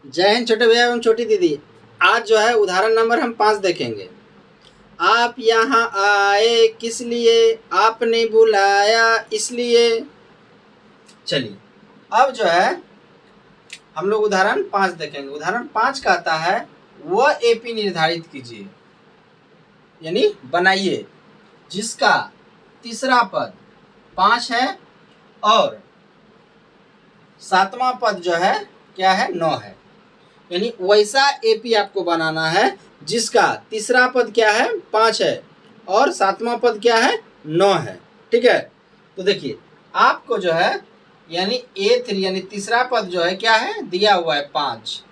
जय हिंद छोटे भैया एवं छोटी दीदी। आज जो है उदाहरण नंबर हम 5 देखेंगे। आप यहाँ आए किस लिए, आपने बुलाया इसलिए। चलिए अब जो है हम लोग उदाहरण 5 देखेंगे। उदाहरण 5 कहता है वह एपी निर्धारित कीजिए, यानी बनाइए जिसका तीसरा पद 5 है और सातवां पद जो है क्या है, 9 है। यानी वैसा एपी आपको बनाना है जिसका तीसरा पद क्या है, 5 है और सातवां पद क्या है, 9 है। ठीक है, तो देखिए आपको जो है यानी A3 यानी तीसरा पद जो है क्या है, दिया हुआ है 5।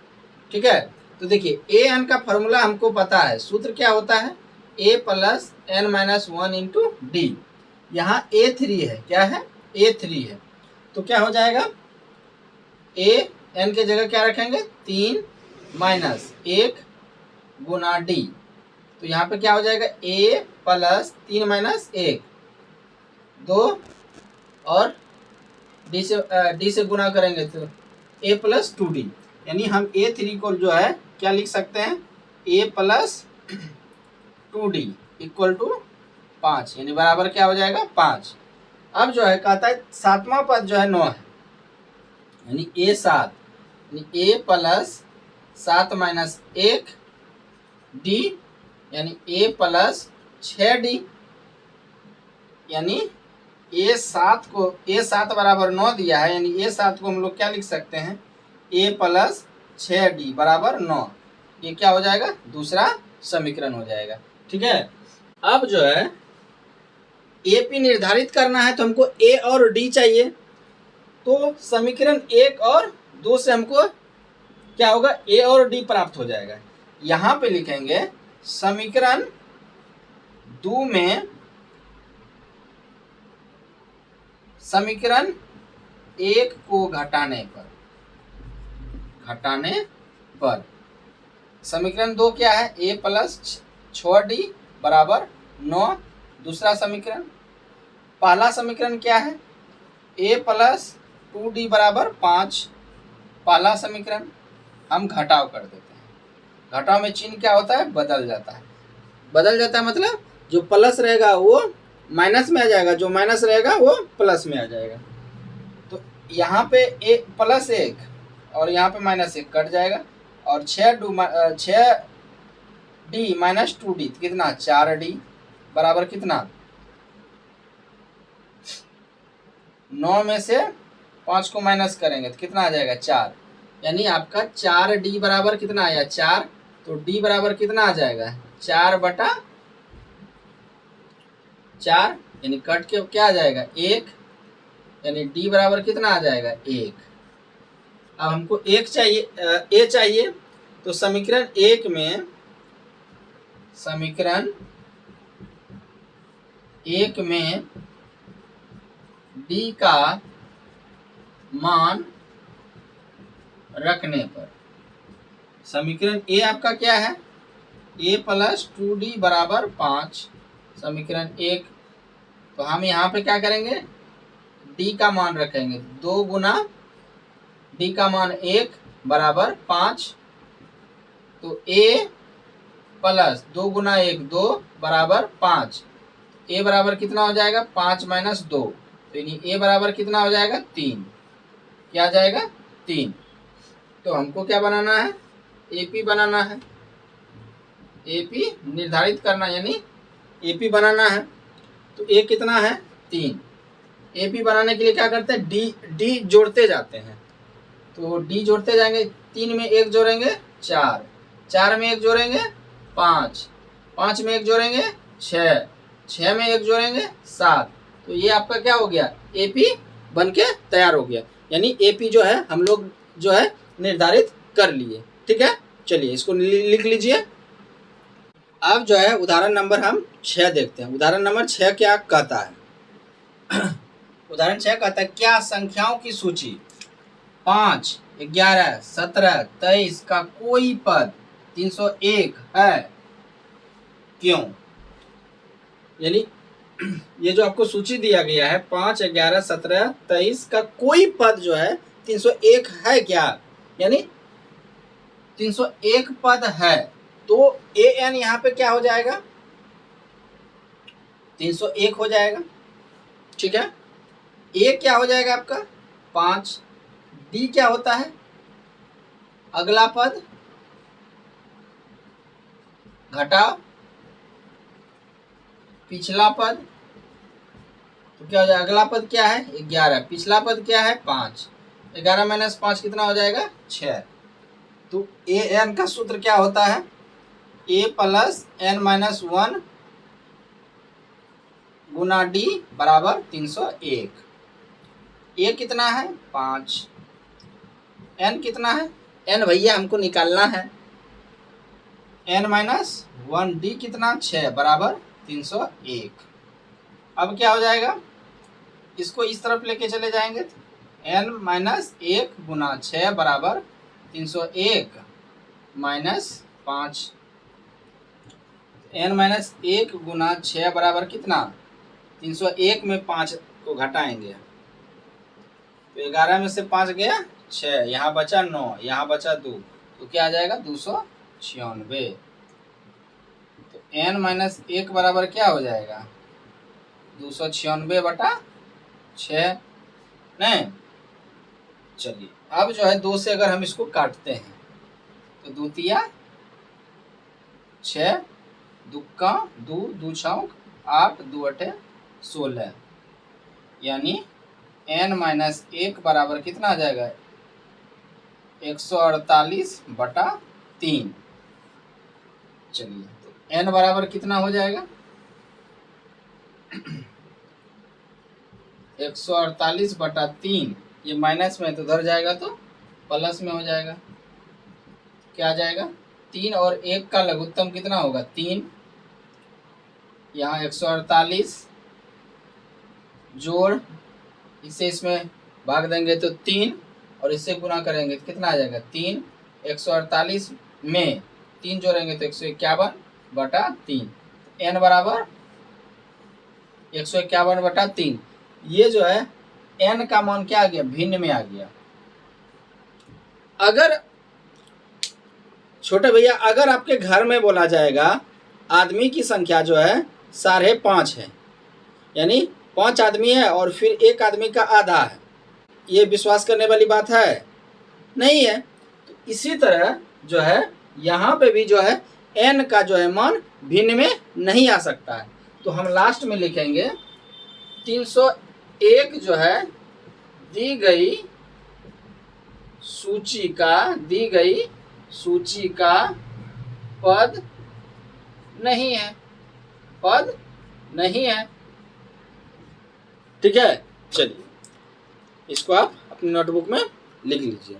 ठीक है, तो देखिए ए एन का फॉर्मूला हमको पता है, सूत्र क्या होता है, a plus N minus 1 into D. यहाँ A3 है, क्या है, A3 है, तो क्या हो जाएगा, ए एन के जगह क्या रखेंगे, 3 माइनस 1 गुना डी। तो यहाँ पे क्या हो जाएगा, a प्लस 3 माइनस 1 2 और डी से गुना करेंगे तो a प्लस 2d। यानी हम A3 को जो है क्या लिख सकते हैं, a plus 2d equal to 5, यानी बराबर क्या हो जाएगा, 5। अब जो है कहता है सातवां पद जो है 9 है, यानी A7 यानी a प्लस 7 माइनस 1 डी यानी a प्लस 6d। यानी A7 बराबर 9 दिया है, यानी A7 को हम लोग क्या लिख सकते हैं, a प्लस 6d बराबर 9। ये क्या हो जाएगा, दूसरा समीकरण हो जाएगा। ठीक है, अब जो है एपी निर्धारित करना है तो हमको a और d चाहिए, तो समीकरण 1 और 2 से हमको क्या होगा, a और d प्राप्त हो जाएगा। यहाँ पे लिखेंगे समीकरण 2 में समीकरण 1 को घटाने पर समीकरण 2 क्या है, a प्लस 6d बराबर 9। दूसरा समीकरण, पहला समीकरण क्या है, a प्लस 2d बराबर 5। पहला समीकरण हम घटाव कर देते हैं, घटाव में चिन्ह क्या होता है, बदल जाता है मतलब जो प्लस रहेगा वो माइनस में आ जाएगा, जो माइनस रहेगा वो प्लस में आ जाएगा। तो यहाँ पे a प्लस 1 और यहाँ पे माइनस 1 कट जाएगा और 6d माइनस 2d कितना, 4d बराबर कितना, 9 में से 5 को माइनस करेंगे तो कितना आ जाएगा, 4। यानी आपका 4d बराबर कितना आया, 4। तो d बराबर कितना आ जाएगा, 4/4 यानी कट के क्या आ जाएगा, 1। यानी d बराबर कितना आ जाएगा, 1। अब हमको a चाहिए, तो समीकरण 1 में d का मान रखने पर समीकरण a आपका क्या है, a प्लस 2d बराबर 5 समीकरण 1। तो हम यहाँ पे क्या करेंगे, d का मान रखेंगे 2 गुना d का मान 1 बराबर 5। तो a प्लस 2 गुना 1 2 बराबर 5। a बराबर कितना हो जाएगा, 5 माइनस 2, तो यानी a बराबर कितना हो जाएगा, 3। क्या आ जाएगा, 3। तो हमको क्या बनाना है, एपी बनाना है, एपी निर्धारित करना यानी एपी बनाना है। तो a कितना है, 3। एपी बनाने के लिए क्या करते हैं, डी जोड़ते जाते हैं, तो डी जोड़ते जाएंगे, 3 में 1 जोड़ेंगे 4, 4 में 1 जोड़ेंगे 5, 5 में 1 जोड़ेंगे 6, 6 में 1 जोड़ेंगे 7। तो ये आपका क्या हो गया, एपी बन के तैयार हो गया। यानी एपी जो है हम लोग जो है निर्धारित कर लिए। ठीक है, चलिए इसको लिख लीजिए। अब जो है उदाहरण नंबर हम 6 देखते हैं। उदाहरण नंबर 6 क्या कहता है उदाहरण 6 कहता है, क्या संख्याओं की सूची 5, 11, 17, 23 का कोई पद 301 है, क्यों। यानी ये जो आपको सूची दिया गया है 5, 11, 17, 23 का कोई पद जो है 301 है क्या, यानी 301 पद है, तो an यहाँ पे क्या हो जाएगा, 301 हो जाएगा। ठीक है, a क्या हो जाएगा आपका 5, d क्या होता है अगला पद घटाओ पिछला पद, तो क्या हो जाएगा, अगला पद क्या है 11, पिछला पद क्या है 5, 11 माइनस 5 कितना हो जाएगा 6। तो ए एन का सूत्र क्या होता है, a plus n minus 1 Guna d बराबर 301। a कितना है 5, n कितना है, n भैया हमको निकालना है, n माइनस 1 d कितना 6 बराबर 301। अब क्या हो जाएगा, इसको इस तरफ लेके चले जाएंगे, n माइनस 1 गुना 6 बराबर 301 माइनस 5, n माइनस 1 गुना 6 बराबर कितना 301 में 5 को घटाएंगे, तो 11 में से 5 गया 6, यहाँ बचा 9, यहाँ बचा 2, तो क्या आ जाएगा 296। तो n माइनस 1 बराबर क्या हो जाएगा 296 बटा 6। नहीं, चलिए अब जो है 2 से अगर हम इसको काटते हैं तो 2 तिया 6, दुक्का 2, 2 छौक 8, 2 अठे 16, यानी n माइनस 1 बराबर कितना आ जाएगा 148 बटा 3। चलिए तो n बराबर कितना हो जाएगा 148 बटा 3, ये माइनस में तो उधर जाएगा तो प्लस में हो जाएगा, क्या आ जाएगा 3 और 1 का लघुत्तम कितना होगा 3, यहाँ 148 जोड़ इसे इसमें भाग देंगे तो 3 और इससे गुना करेंगे तो कितना आ जाएगा 3, 148 में 3 जोड़ेंगे तो 151 बटा 3, n बराबर 151 बटा 3। ये जो है n का मान क्या आ गया भिन्न में आ गया। अगर छोटे भैया अगर आपके घर में बोला जाएगा आदमी की संख्या जो है 5.5 है, यानी 5 आदमी है और फिर एक आदमी का आधा है, ये विश्वास करने वाली बात है नहीं है। तो इसी तरह जो है यहाँ पे भी जो है n का जो है मान भिन्न में नहीं आ सकता है, तो हम लास्ट में लिखेंगे 301 जो है दी गई सूची का पद नहीं है, पद नहीं है। ठीक है, चलिए इसको आप अपनी नोटबुक में लिख लीजिए।